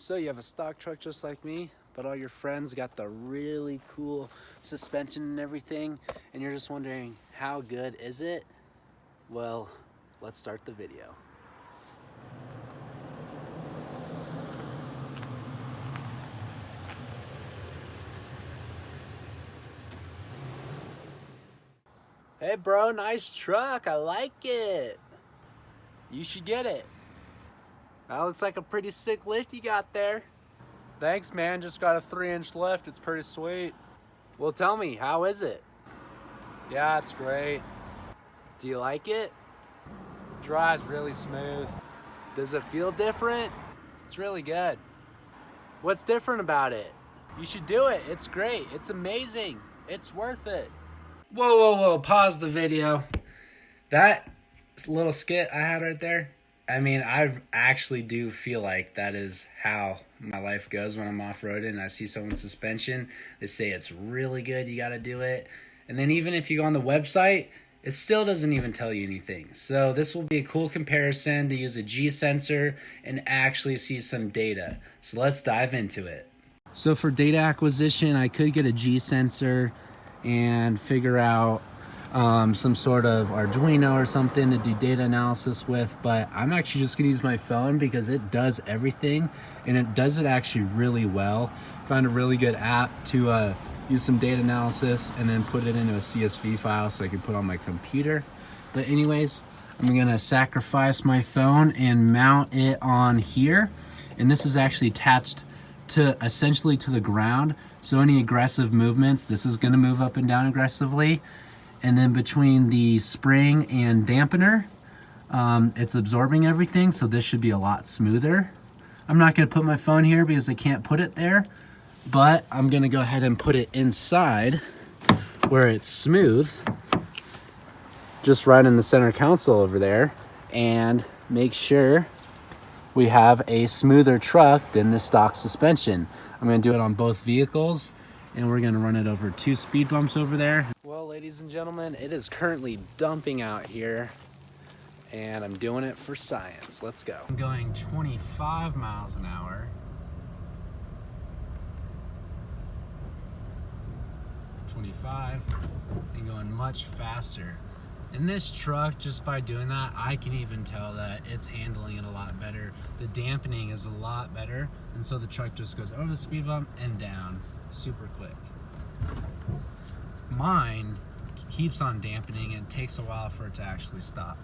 So you have a stock truck just like me, but all your friends got the really cool suspension and everything, and you're just wondering, how good is it? Well, let's start the video. Hey bro, nice truck, I like it. You should get it. That looks like a pretty sick lift you got there. Thanks man, just got a 3-inch lift, it's pretty sweet. Well tell me, how is it? Yeah, it's great. Do you like it? Drives really smooth. Does it feel different? It's really good. What's different about it? You should do it, it's great, it's amazing, it's worth it. Whoa, pause the video. That little skit I had right there, I mean, I actually do feel like that is how my life goes when I'm off-roading and I see someone's suspension. They say it's really good, you gotta do it. And then even if you go on the website, it still doesn't even tell you anything. So this will be a cool comparison to use a G sensor and actually see some data. So let's dive into it. So for data acquisition, I could get a G sensor and figure out some sort of Arduino or something to do data analysis with, but I'm actually just gonna use my phone because it does everything and it does it actually really well. Found a really good app to use some data analysis and then put it into a CSV file so I can put on my computer. But anyways, I'm gonna sacrifice my phone and mount it on here, and this is actually attached to essentially to the ground, so any aggressive movements, this is gonna move up and down aggressively. And then between the spring and dampener, it's absorbing everything, so this should be a lot smoother. I'm not gonna put my phone here because I can't put it there, but I'm gonna go ahead and put it inside where it's smooth, just right in the center console over there, and make sure we have a smoother truck than the stock suspension. I'm gonna do it on both vehicles, and we're gonna run it over 2 speed bumps over there. Well, ladies and gentlemen, it is currently dumping out here, and I'm doing it for science. Let's go. I'm going 25 miles an hour. 25, and going much faster. In this truck, just by doing that, I can even tell that it's handling it a lot better. The dampening is a lot better, and so the truck just goes over the speed bump and down super quick. Mine keeps on dampening and it takes a while for it to actually stop.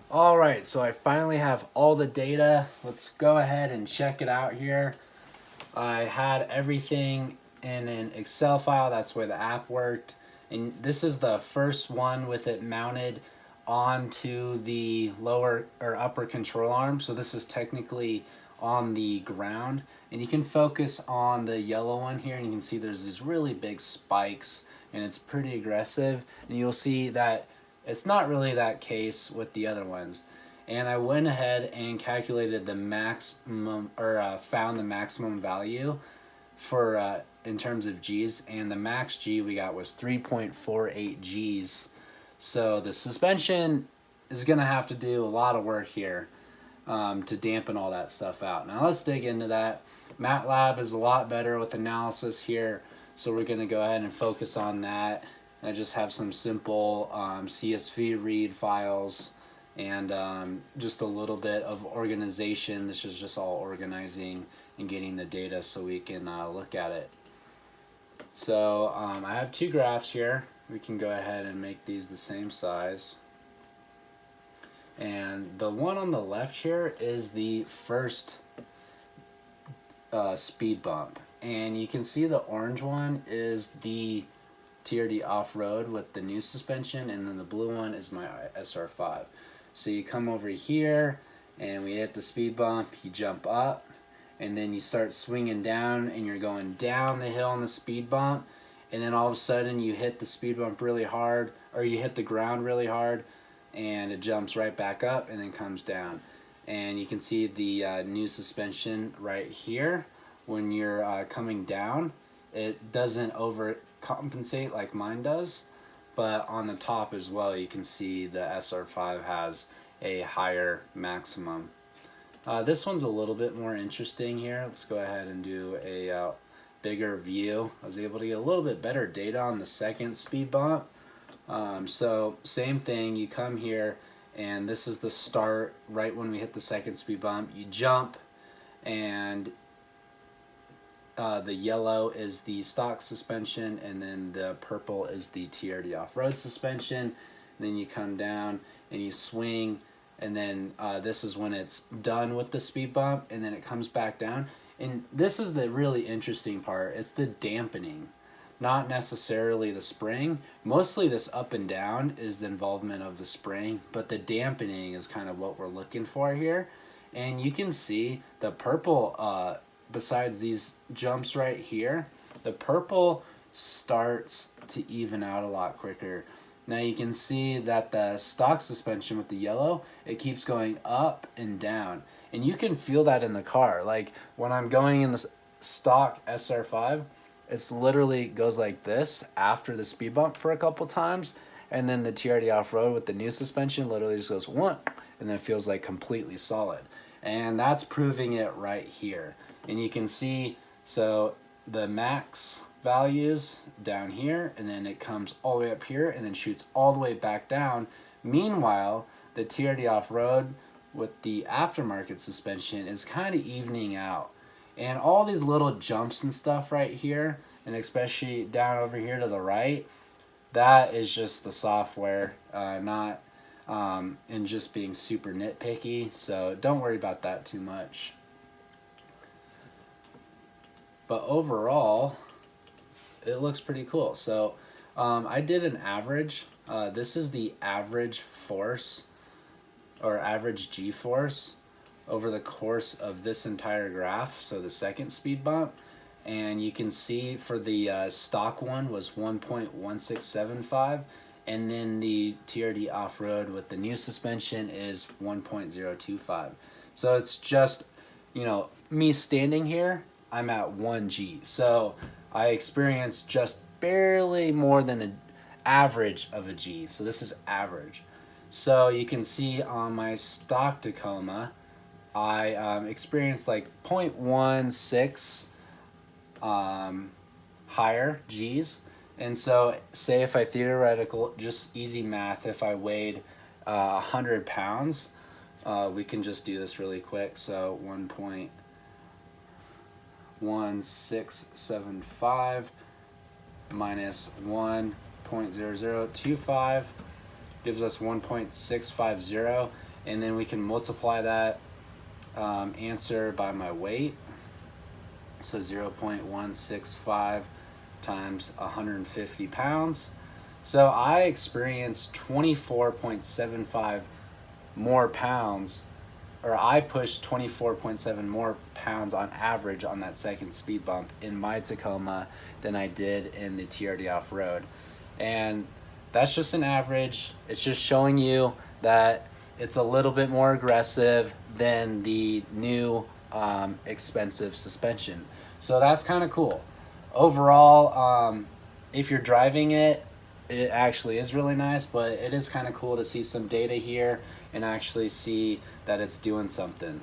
All right, so I finally have all the data. Let's go ahead and check it out here. I had everything in an Excel file. That's where the app worked. And this is the first one with it mounted onto the lower or upper control arm. So this is technically on the ground. And you can focus on the yellow one here, and you can see there's these really big spikes, and it's pretty aggressive. And you'll see that it's not really that case with the other ones. And I went ahead and calculated the maximum, or found the maximum value for in terms of G's, and the max G we got was 3.48 G's. So the suspension is gonna have to do a lot of work here to dampen all that stuff out. Now let's dig into that. MATLAB is a lot better with analysis here, so we're gonna go ahead and focus on that. And I just have some simple CSV read files and just a little bit of organization. This is just all organizing and getting the data so we can look at it. So I have 2 graphs here. We can go ahead and make these the same size. And the one on the left here is the first speed bump. And you can see the orange one is the TRD Offroad with the new suspension, and then the blue one is my SR5. So you come over here and we hit the speed bump, you jump up, and then you start swinging down and you're going down the hill on the speed bump, and then all of a sudden you hit the speed bump really hard, or you hit the ground really hard, and it jumps right back up and then comes down. And you can see the new suspension right here. When you're coming down, it doesn't overcompensate like mine does, but on the top as well you can see the SR5 has a higher maximum. This one's a little bit more interesting here. Let's go ahead and do a bigger view. I was able to get a little bit better data on the second speed bump. So same thing, you come here and this is the start right when we hit the second speed bump. You jump, and the yellow is the stock suspension, and then the purple is the TRD off-road suspension. And then you come down and you swing, and then this is when it's done with the speed bump, and then it comes back down. And this is the really interesting part. It's the dampening, not necessarily the spring. Mostly this up and down is the involvement of the spring, but the dampening is kind of what we're looking for here. And you can see the purple, besides these jumps right here, the purple starts to even out a lot quicker. Now you can see that the stock suspension with the yellow, it keeps going up and down. And you can feel that in the car. Like when I'm going in the stock SR5, it's literally goes like this after the speed bump for a couple times. And then the TRD off-road with the new suspension literally just goes one, and then it feels like completely solid. And that's proving it right here. And you can see, so the max values down here, and then it comes all the way up here and then shoots all the way back down. Meanwhile, the TRD off-road with the aftermarket suspension is kind of evening out. And all these little jumps and stuff right here, and especially down over here to the right, that is just the software, not and just being super nitpicky. So don't worry about that too much. But overall, it looks pretty cool. So I did an average. This is the average force, or average G-force, over the course of this entire graph, so the second speed bump. And you can see for the stock one was 1.1675, and then the TRD off-road with the new suspension is 1.025. So it's just, you know, me standing here, I'm at 1 G. So I experienced just barely more than an average of a G. So this is average. So you can see on my stock Tacoma, I experienced like 0.16 higher G's. And so say if I theoretical, just easy math, if I weighed 100 pounds, we can just do this really quick. So 1.1675 minus 1.0025 gives us 1.650, and then we can multiply that answer by my weight. So 0.165 times 150 pounds. So I experienced 24.75 more pounds, or I pushed 24.7 more pounds on average on that second speed bump in my Tacoma than I did in the TRD off-road. And that's just an average. It's just showing you that it's a little bit more aggressive than the new expensive suspension. So that's kind of cool. Overall, if you're driving it, it actually is really nice, but it is kind of cool to see some data here and actually see that it's doing something.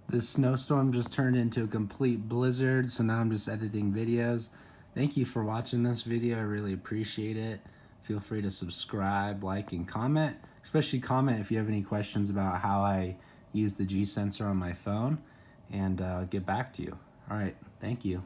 This snowstorm just turned into a complete blizzard, so now I'm just editing videos. Thank you for watching this video. I really appreciate it. Feel free to subscribe, like, and comment. Especially comment if you have any questions about how I use the G sensor on my phone, and I'll get back to you. All right, thank you.